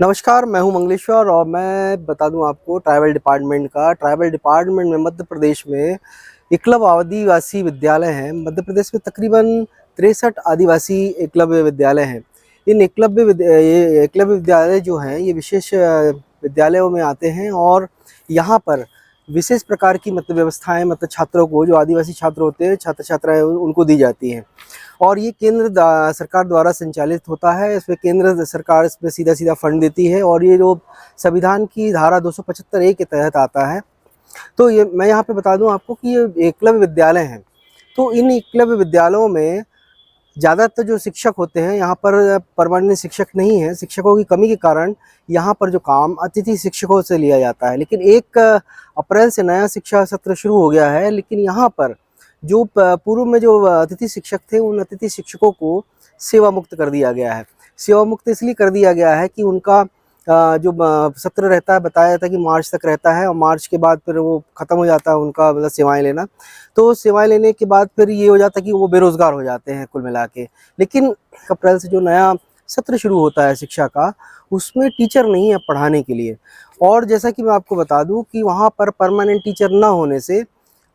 नमस्कार, मैं हूं मंगलेश्वर और मैं बता दूं आपको ट्राइबल डिपार्टमेंट में मध्य प्रदेश में एकलव्य आदिवासी विद्यालय हैं। मध्य प्रदेश में तकरीबन 63 आदिवासी एकलव्य विद्यालय हैं। ये एकलव्य विद्यालय जो हैं ये विशेष विद्यालयों में आते हैं और यहाँ पर विशेष प्रकार की मतलब व्यवस्थाएं मतलब छात्रों को, जो आदिवासी छात्र होते हैं, छात्र छात्राएं उनको दी जाती हैं। और ये सरकार द्वारा संचालित होता है। इसमें केंद्र सरकार इसमें सीधा सीधा फंड देती है और ये जो संविधान की धारा 275A के तहत आता है। तो ये मैं यहाँ पे बता दूं आपको कि ये एकलव्य विद्यालय हैं। तो इन एकलव्य विद्यालयों में ज़्यादातर जो शिक्षक होते हैं, यहाँ पर परमानेंट शिक्षक नहीं है। शिक्षकों की कमी के कारण यहाँ पर जो काम अतिथि शिक्षकों से लिया जाता है। लेकिन 1 अप्रैल से नया शिक्षा सत्र शुरू हो गया है। लेकिन यहाँ पर जो पूर्व में जो अतिथि शिक्षक थे, उन अतिथि शिक्षकों को सेवा मुक्त कर दिया गया है। सेवा मुक्त इसलिए कर दिया गया है कि उनका जो सत्र रहता है, बताया जाता है कि मार्च तक रहता है और मार्च के बाद फिर वो ख़त्म हो जाता है उनका मतलब सेवाएं लेना। तो सेवाएं लेने के बाद फिर ये हो जाता है कि वो बेरोज़गार हो जाते हैं कुल मिला के। लेकिन 1 अप्रैल से जो नया सत्र शुरू होता है शिक्षा का, उसमें टीचर नहीं है पढ़ाने के लिए। और जैसा कि मैं आपको बता दूं कि वहाँ पर परमानेंट टीचर ना होने से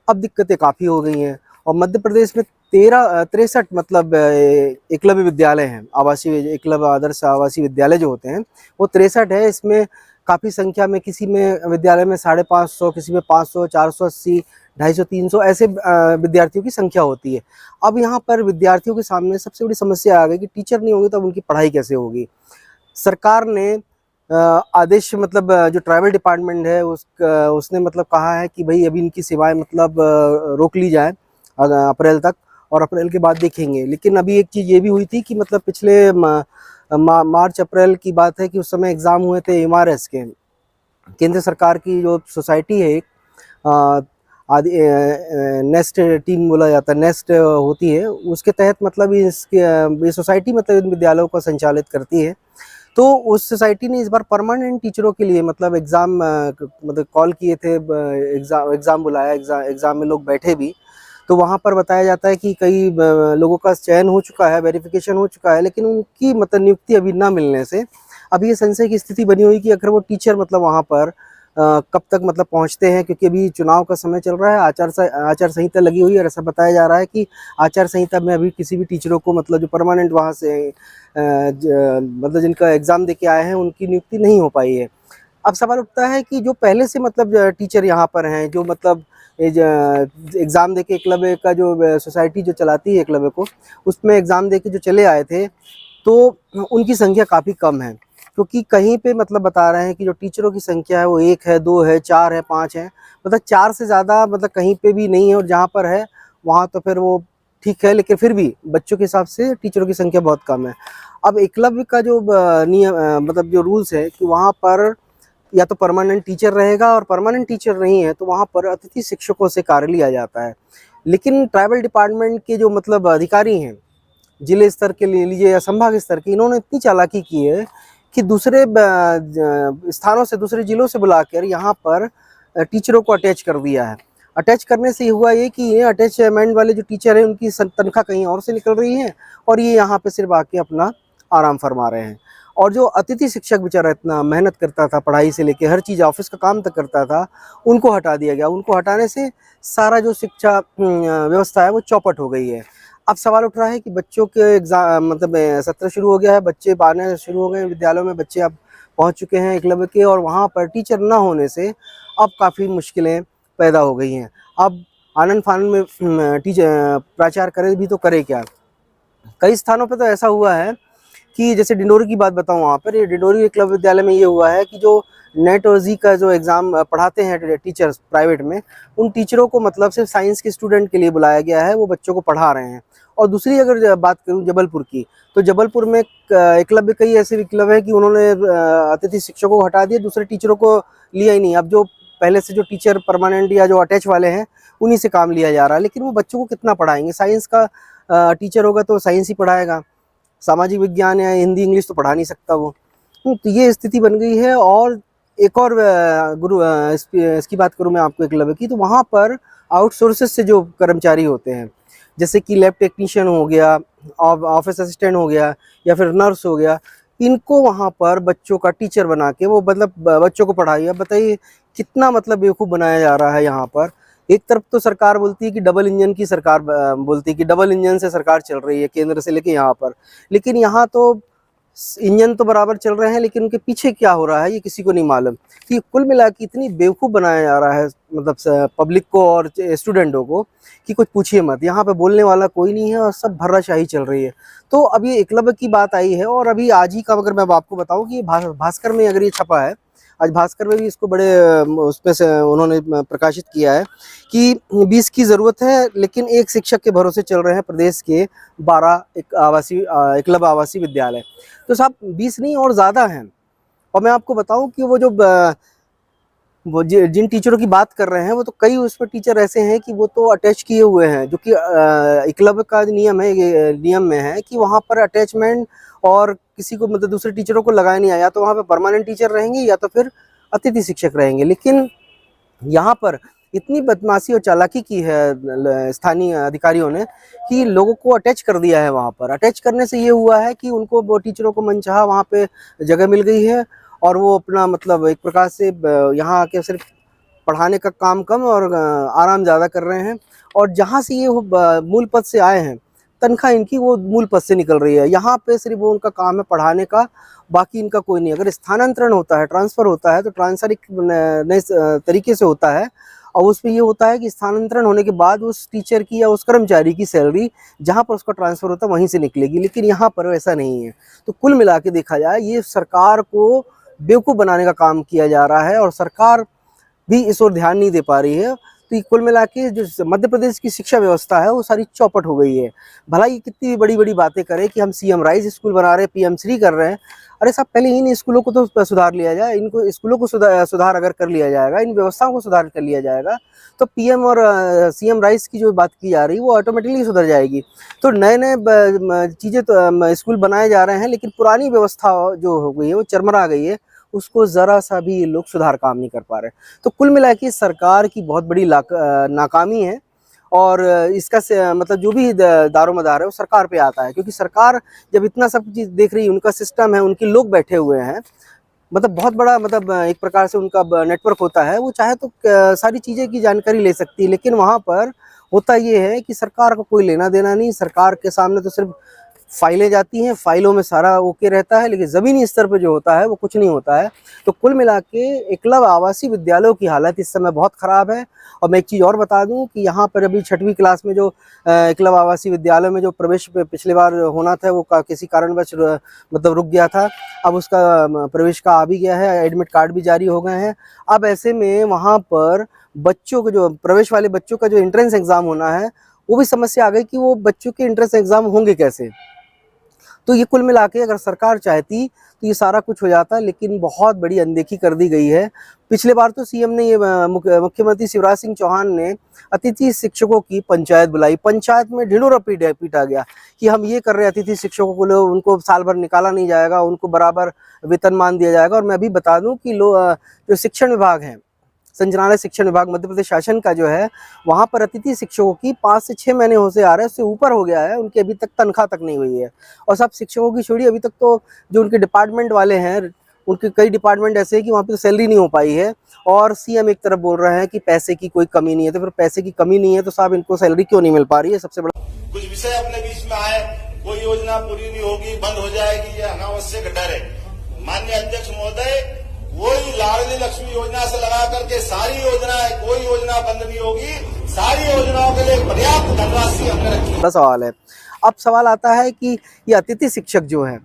अब दिक्कतें काफ़ी हो गई हैं। और मध्य प्रदेश में 63 मतलब एकलव्य विद्यालय हैं, आवासीय एकलव्य आदर्श आवासीय विद्यालय जो होते हैं वो 63 है। इसमें काफ़ी संख्या में, किसी में विद्यालय में 550, किसी में 500, 480, 250, 300 ऐसे विद्यार्थियों की संख्या होती है। अब यहाँ पर विद्यार्थियों के सामने सबसे बड़ी समस्या आ गई कि टीचर नहीं होंगे तो अब उनकी पढ़ाई कैसे होगी। सरकार ने आदेश मतलब जो ट्राइबल डिपार्टमेंट है उसने मतलब कहा है कि भाई अभी इनकी सेवाएं मतलब रोक ली जाए अप्रैल तक, और अप्रैल के बाद देखेंगे। लेकिन अभी एक चीज़ ये भी हुई थी कि मतलब पिछले मार्च अप्रैल की बात है कि उस समय एग्ज़ाम हुए थे MRS के। केंद्र सरकार की जो सोसाइटी है एक आदि नेस्ट टीम बोला जाता है, नेस्ट होती है, उसके तहत मतलब ये सोसाइटी मतलब इन विद्यालयों को संचालित करती है। तो उस सोसाइटी ने इस बार परमानेंट टीचरों के लिए मतलब एग्ज़ाम मतलब कॉल किए थे, एग्ज़ाम बुलाया, एग्ज़ाम में लोग बैठे भी। तो वहाँ पर बताया जाता है कि कई लोगों का चयन हो चुका है, वेरिफिकेशन हो चुका है, लेकिन उनकी मतलब नियुक्ति अभी ना मिलने से अभी ये संशय की स्थिति बनी हुई कि अगर वो टीचर मतलब वहाँ पर कब तक मतलब पहुँचते हैं, क्योंकि अभी चुनाव का समय चल रहा है, आचार संहिता लगी हुई है। और ऐसा बताया जा रहा है कि आचार संहिता में अभी किसी भी टीचरों को मतलब जो परमानेंट वहाँ से मतलब जिनका एग्ज़ाम दे के आए हैं उनकी नियुक्ति नहीं हो पाई है। अब सवाल उठता है कि जो पहले से मतलब टीचर यहाँ पर हैं, जो मतलब एग्ज़ाम दे के एकलव्य का जो सोसाइटी जो चलाती है एकलव्य को, उसमें एग्ज़ाम दे के जो चले आए थे, तो उनकी संख्या काफ़ी कम है। क्योंकि कहीं पे मतलब बता रहे हैं कि जो टीचरों की संख्या है वो 1 है, 2 है, 4 है, 5 है, मतलब 4 से ज़्यादा मतलब कहीं पे भी नहीं है। और जहाँ पर है वहाँ तो फिर वो ठीक है, लेकिन फिर भी बच्चों के हिसाब से टीचरों की संख्या बहुत कम है। अब एकलव्य का जो नियम मतलब जो रूल्स है कि वहाँ पर या तो परमानेंट टीचर रहेगा, और परमानेंट टीचर नहीं है तो वहाँ पर अतिथि शिक्षकों से कार्य लिया जाता है। लेकिन ट्राइबल डिपार्टमेंट के जो मतलब अधिकारी हैं, जिले स्तर के ले लीजिए या संभाग स्तर के, इन्होंने इतनी चालाकी की है कि दूसरे स्थानों से, दूसरे जिलों से बुलाकर यहाँ पर टीचरों को अटैच कर दिया है। अटैच करने से हुआ ये कि ये अटैचमेंट वाले जो टीचर हैं उनकी तनख्वाह कहीं और से निकल रही है और ये यहाँ पे सिर्फ आके अपना आराम फरमा रहे हैं। और जो अतिथि शिक्षक बेचारा इतना मेहनत करता था, पढ़ाई से लेके हर चीज़ ऑफिस का काम तक करता था, उनको हटा दिया गया। उनको हटाने से सारा जो शिक्षा व्यवस्था है वो चौपट हो गई है। अब सवाल उठ रहा है कि बच्चों के एग्ज़ाम मतलब सत्र शुरू हो गया है, बच्चे आने शुरू हो गए हैं विद्यालयों में, बच्चे अब पहुंच चुके हैं एकलव्य के, और वहां पर टीचर ना होने से अब काफ़ी मुश्किलें पैदा हो गई हैं। अब आनन फानन में टीचर प्राचार्य करे भी तो करे क्या। कई स्थानों पर तो ऐसा हुआ है कि जैसे डिंडोरी की बात बताऊं, वहाँ पर ये डिंडोरी एकलव्य विद्यालय में ये हुआ है कि जो नेट और जी का जो एग्ज़ाम पढ़ाते हैं टीचर्स प्राइवेट में, उन टीचरों को मतलब सिर्फ साइंस के स्टूडेंट के लिए बुलाया गया है, वो बच्चों को पढ़ा रहे हैं। और दूसरी अगर बात करूं जबलपुर की, तो जबलपुर में एकलव्य कई ऐसे एकलव्य है कि उन्होंने अतिथि शिक्षकों को हटा दिया, दूसरे टीचरों को लिया ही नहीं। अब जो पहले से जो टीचर परमानेंट या जो अटैच वाले हैं उन्हीं से काम लिया जा रहा है। लेकिन वो बच्चों को कितना पढ़ाएंगे। साइंस का टीचर होगा तो साइंस ही पढ़ाएगा, सामाजिक विज्ञान या हिंदी इंग्लिश तो पढ़ा नहीं सकता वो। तो ये स्थिति बन गई है। और एक और इसकी बात करूं मैं आपको एकलव्य की, तो वहाँ पर आउटसोर्सेस से जो कर्मचारी होते हैं, जैसे कि लैब टेक्नीशियन हो गया, ऑफिस असिस्टेंट हो गया, या फिर नर्स हो गया, इनको वहाँ पर बच्चों का टीचर बना के वो मतलब बच्चों को पढ़ाइए। अब बताइए कितना मतलब बेवकूफ़ बनाया जा रहा है यहाँ पर। एक तरफ तो सरकार बोलती है कि डबल इंजन की सरकार बोलती है कि डबल इंजन से सरकार चल रही है केंद्र से लेके यहाँ पर, लेकिन यहाँ तो इंजन तो बराबर चल रहे हैं लेकिन उनके पीछे क्या हो रहा है ये किसी को नहीं मालूम। तो ये कुल मिला के इतनी बेवकूफ़ बनाया जा रहा है मतलब पब्लिक को और स्टूडेंटों को कि कुछ पूछिए मत। यहाँ पे बोलने वाला कोई नहीं है और सब भर्राशाही चल रही है। तो अब ये एकलव्य की बात आई है और अभी आज ही का अगर मैं आपको बताऊं कि ये भास्कर में अगर ये छपा है, आज भास्कर में भी इसको बड़े उसमें से उन्होंने प्रकाशित किया है कि 20 की ज़रूरत है लेकिन एक शिक्षक के भरोसे चल रहे हैं प्रदेश के 12 एकलव्य आवासीय विद्यालय। तो साहब 20 नहीं और ज़्यादा हैं। और मैं आपको बताऊं कि वो जिन टीचरों की बात कर रहे हैं वो तो कई उसमें टीचर ऐसे हैं कि वो तो अटैच किए हुए हैं, जो कि एकलव्य का नियम है, ये नियम में है कि वहाँ पर अटैचमेंट और किसी को मतलब दूसरे टीचरों को लगाया नहीं आया, तो वहाँ पे परमानेंट टीचर रहेंगे या तो फिर अतिथि शिक्षक रहेंगे। लेकिन यहाँ पर इतनी बदमाशी और चालाकी की है स्थानीय अधिकारियों ने कि लोगों को अटैच कर दिया है। वहाँ पर अटैच करने से ये हुआ है कि उनको वो टीचरों को मनचाहा वहाँ पे जगह मिल गई है और वो अपना मतलब एक प्रकार से यहाँ आके सिर्फ पढ़ाने का काम कम और आराम ज़्यादा कर रहे हैं। और जहाँ से ये मूल पद से आए हैं तनख्वाह इनकी वो मूल पद से निकल रही है। यहाँ पे सिर्फ वो उनका काम है पढ़ाने का, बाकी इनका कोई नहीं। अगर स्थानांतरण होता है, ट्रांसफ़र होता है तो ट्रांसफ़र एक नए तरीके से होता है और उसमें ये होता है कि स्थानांतरण होने के बाद उस टीचर की या उस कर्मचारी की सैलरी जहाँ पर उसका ट्रांसफ़र होता है वहीं से निकलेगी, लेकिन यहाँ पर ऐसा नहीं है। तो कुल मिला के देखा जाए ये सरकार को बेवकूफ़ बनाने का काम किया जा रहा है और सरकार भी इस ओर ध्यान नहीं दे पा रही है। तो ये कुल मिला के जो मध्य प्रदेश की शिक्षा व्यवस्था है वो सारी चौपट हो गई है। भला ये कितनी बड़ी बड़ी बातें करें कि हम सीएम राइज स्कूल बना रहे हैं, पीएम श्री कर रहे हैं। अरे साहब पहले इन स्कूलों को तो सुधार लिया जाए, इनको स्कूलों को सुधार अगर कर लिया जाएगा, इन व्यवस्थाओं को सुधार कर लिया जाएगा तो पीएम और सीएम राइज की जो बात की जा रही है वो ऑटोमेटिकली सुधर जाएगी। तो नए नए चीज़ें तो स्कूल बनाए जा रहे हैं लेकिन पुरानी व्यवस्था जो हो गई है वो चरमरा गई है, उसको ज़रा सा भी ये लोग सुधार काम नहीं कर पा रहे। तो कुल मिला के सरकार की बहुत बड़ी नाकामी है और इसका मतलब जो भी दारोमदार है वो सरकार पे आता है, क्योंकि सरकार जब इतना सब चीज़ देख रही है, उनका सिस्टम है, उनके लोग बैठे हुए हैं, मतलब बहुत बड़ा मतलब एक प्रकार से उनका नेटवर्क होता है, वो चाहे तो सारी चीज़ें की जानकारी ले सकती है। लेकिन वहाँ पर होता ये है कि सरकार को कोई लेना देना नहीं, सरकार के सामने तो सिर्फ फाइलें जाती हैं, फाइलों में सारा ओके रहता है, लेकिन ज़मीनी स्तर पे जो होता है वो कुछ नहीं होता है। तो कुल मिला के एकलव्य आवासीय विद्यालयों की हालत इस समय बहुत ख़राब है। और मैं एक चीज़ और बता दूं कि यहाँ पर अभी 6वीं क्लास में जो एकलव्य आवासीय विद्यालय में जो प्रवेश पिछले बार होना था वो किसी कारणवश मतलब रुक गया था। अब उसका प्रवेश का आ भी गया है, एडमिट कार्ड भी जारी हो गए हैं। अब ऐसे में वहाँ पर बच्चों को जो प्रवेश वाले बच्चों का जो एंट्रेंस एग्ज़ाम होना है वो भी समस्या आ गई कि वो बच्चों के एंट्रेंस एग्ज़ाम होंगे कैसे। तो ये कुल मिला के अगर सरकार चाहती तो ये सारा कुछ हो जाता, लेकिन बहुत बड़ी अनदेखी कर दी गई है। पिछले बार तो सीएम ने ये मुख्यमंत्री शिवराज सिंह चौहान ने अतिथि शिक्षकों की पंचायत बुलाई, पंचायत में ढिंढोरा पीटा गया कि हम ये कर रहे हैं, अतिथि शिक्षकों को उनको साल भर निकाला नहीं जाएगा, उनको बराबर वेतनमान दिया जाएगा। और मैं भी बता दूं कि जो शिक्षण विभाग है, संचालनालय शिक्षण विभाग मध्य प्रदेश शासन का जो है, वहाँ पर अतिथि शिक्षकों की 5 से 6 महीने हो से आ रहे हैं, उससे ऊपर हो गया है, उनकी अभी तक तनख्वाह तक नहीं हुई है। और सब शिक्षकों की छोड़िए, अभी तक तो जो उनके डिपार्टमेंट वाले हैं, उनके कई डिपार्टमेंट ऐसे हैं कि वहाँ पे तो सैलरी नहीं हो पाई है। और सीएम एक तरफ बोल रहे हैं कि पैसे की कोई कमी नहीं है, तो फिर पैसे की कमी नहीं है तो साहब इनको सैलरी क्यों नहीं मिल पा रही है? सबसे बड़ा कुछ विषय अपने बीच में आए, कोई योजना पूरी नहीं होगी, बंद हो जाएगी, ये अनावश्यक डर है। माननीय अध्यक्ष महोदय, कोई लाडली लक्ष्मी योजना से लगा करके सारी योजनाएं, कोई योजना बंद नहीं होगी, सारी योजनाओं के लिए पर्याप्त धनराशि हमने रखी है। सवाल है। अब सवाल आता है कि ये अतिथि शिक्षक जो है,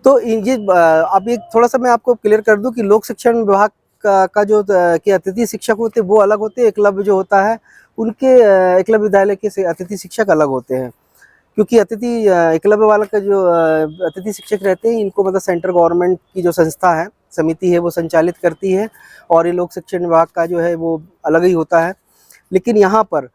तो ये अब एक थोड़ा सा मैं आपको क्लियर कर दूं कि लोक शिक्षण विभाग का जो के अतिथि शिक्षक होते हैं वो अलग होते हैं, एकलव्य जो होता है उनके एकलव्य विद्यालय के अतिथि शिक्षक अलग होते हैं। क्योंकि एकलव्य वाला का जो अतिथि शिक्षक रहते हैं, इनको मतलब सेंट्रल गवर्नमेंट की जो संस्था है, समिति है, वो संचालित करती है, और ये लोक शिक्षण विभाग का जो है वो अलग ही होता है। लेकिन यहाँ पर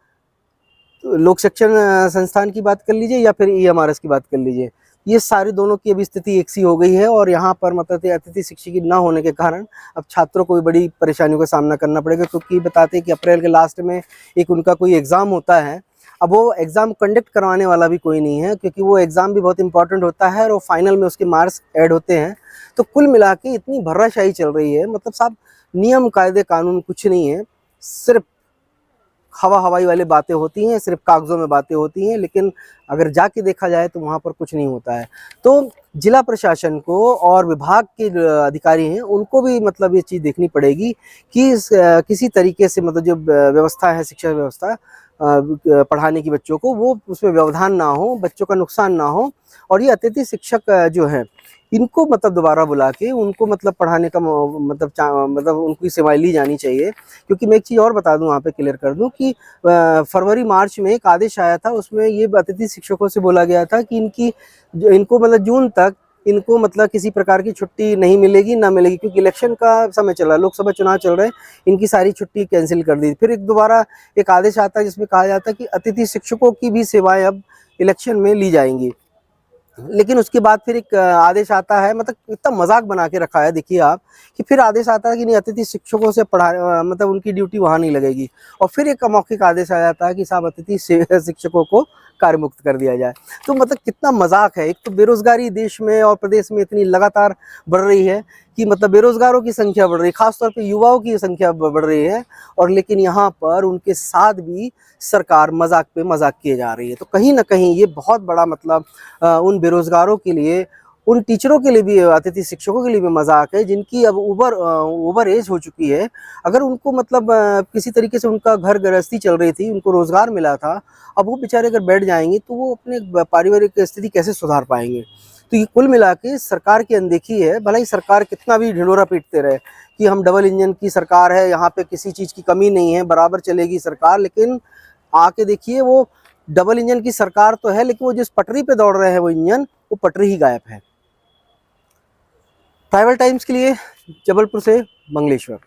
लोक शिक्षण संस्थान की बात कर लीजिए या फिर ईएमआरएस की बात कर लीजिए, ये सारी दोनों की अभी स्थिति एक सी हो गई है। और यहाँ पर मतलब अतिथि शिक्षक न होने के कारण अब छात्रों को भी बड़ी परेशानियों का सामना करना पड़ेगा, क्योंकि बताते हैं कि अप्रैल के लास्ट में एक उनका कोई एग्ज़ाम होता है। अब वो एग्ज़ाम कंडक्ट करवाने वाला भी कोई नहीं है, क्योंकि वो एग्ज़ाम भी बहुत इंपॉर्टेंट होता है और फाइनल में उसके मार्क्स ऐड होते हैं। तो कुल मिला के इतनी भर्राशाही चल रही है, मतलब साहब नियम कायदे कानून कुछ नहीं है, सिर्फ हवाई वाली बातें होती हैं, सिर्फ कागज़ों में बातें होती हैं, लेकिन अगर जाके देखा जाए तो वहाँ पर कुछ नहीं होता है। तो जिला प्रशासन को और विभाग के जो अधिकारी हैं उनको भी मतलब ये चीज़ देखनी पड़ेगी कि किसी तरीके से मतलब जो व्यवस्था है, शिक्षा व्यवस्था पढ़ाने की बच्चों को, वो उसमें व्यवधान ना हो, बच्चों का नुकसान ना हो। और ये अतिथि शिक्षक जो हैं इनको मतलब दोबारा बुला के उनको मतलब पढ़ाने का मतलब उनकी सेवाएं ली जानी चाहिए। क्योंकि मैं एक चीज़ और बता दूं, यहाँ पे क्लियर कर दूं कि फरवरी मार्च में एक आदेश आया था, उसमें ये अतिथि शिक्षकों से बोला गया था कि इनको मतलब जून तक इनको मतलब किसी प्रकार की छुट्टी नहीं मिलेगी, ना मिलेगी, क्योंकि इलेक्शन का समय चल रहा है, लोकसभा चुनाव चल रहे हैं, इनकी सारी छुट्टी कैंसिल कर दी। फिर दोबारा एक आदेश आता है जिसमें कहा जाता है कि अतिथि शिक्षकों की भी सेवाएं अब इलेक्शन में ली जाएंगी। लेकिन उसके बाद फिर एक आदेश आता है, मतलब इतना मजाक बना के रखा है देखिए आप, कि फिर आदेश आता है कि नहीं, अतिथि शिक्षकों से मतलब उनकी ड्यूटी वहाँ नहीं लगेगी। और फिर एक मौखिक आदेश आ जाता है कि साहब अतिथि शिक्षकों को कार्य मुक्त कर दिया जाए। तो मतलब कितना मजाक है। एक तो बेरोजगारी देश में और प्रदेश में इतनी लगातार बढ़ रही है कि मतलब बेरोजगारों की संख्या बढ़ रही है, खासतौर पे युवाओं की संख्या बढ़ रही है, और लेकिन यहाँ पर उनके साथ भी सरकार मजाक पे मजाक किए जा रही है। तो कहीं ना कहीं ये बहुत बड़ा मतलब उन बेरोजगारों के लिए, उन टीचरों के लिए भी, अतिथि शिक्षकों के लिए भी मजाक है, जिनकी अब ओवर एज हो चुकी है। अगर उनको मतलब किसी तरीके से उनका घर गृहस्थी चल रही थी, उनको रोजगार मिला था, अब वो बेचारे अगर बैठ जाएंगे तो वो अपने पारिवारिक स्थिति कैसे सुधार पाएंगे। तो ये कुल मिला के सरकार की अनदेखी है। भला ही सरकार कितना भी ढिंढोरा पीटते रहे कि हम डबल इंजन की सरकार है, यहाँ पे किसी चीज़ की कमी नहीं है, बराबर चलेगी सरकार, लेकिन आके देखिए वो डबल इंजन की सरकार तो है, लेकिन वो जिस पटरी पे दौड़ रहे हैं वो इंजन, वो पटरी ही गायब है। ट्राइबल टाइम्स के लिए जबलपुर से मंगलेश्वर।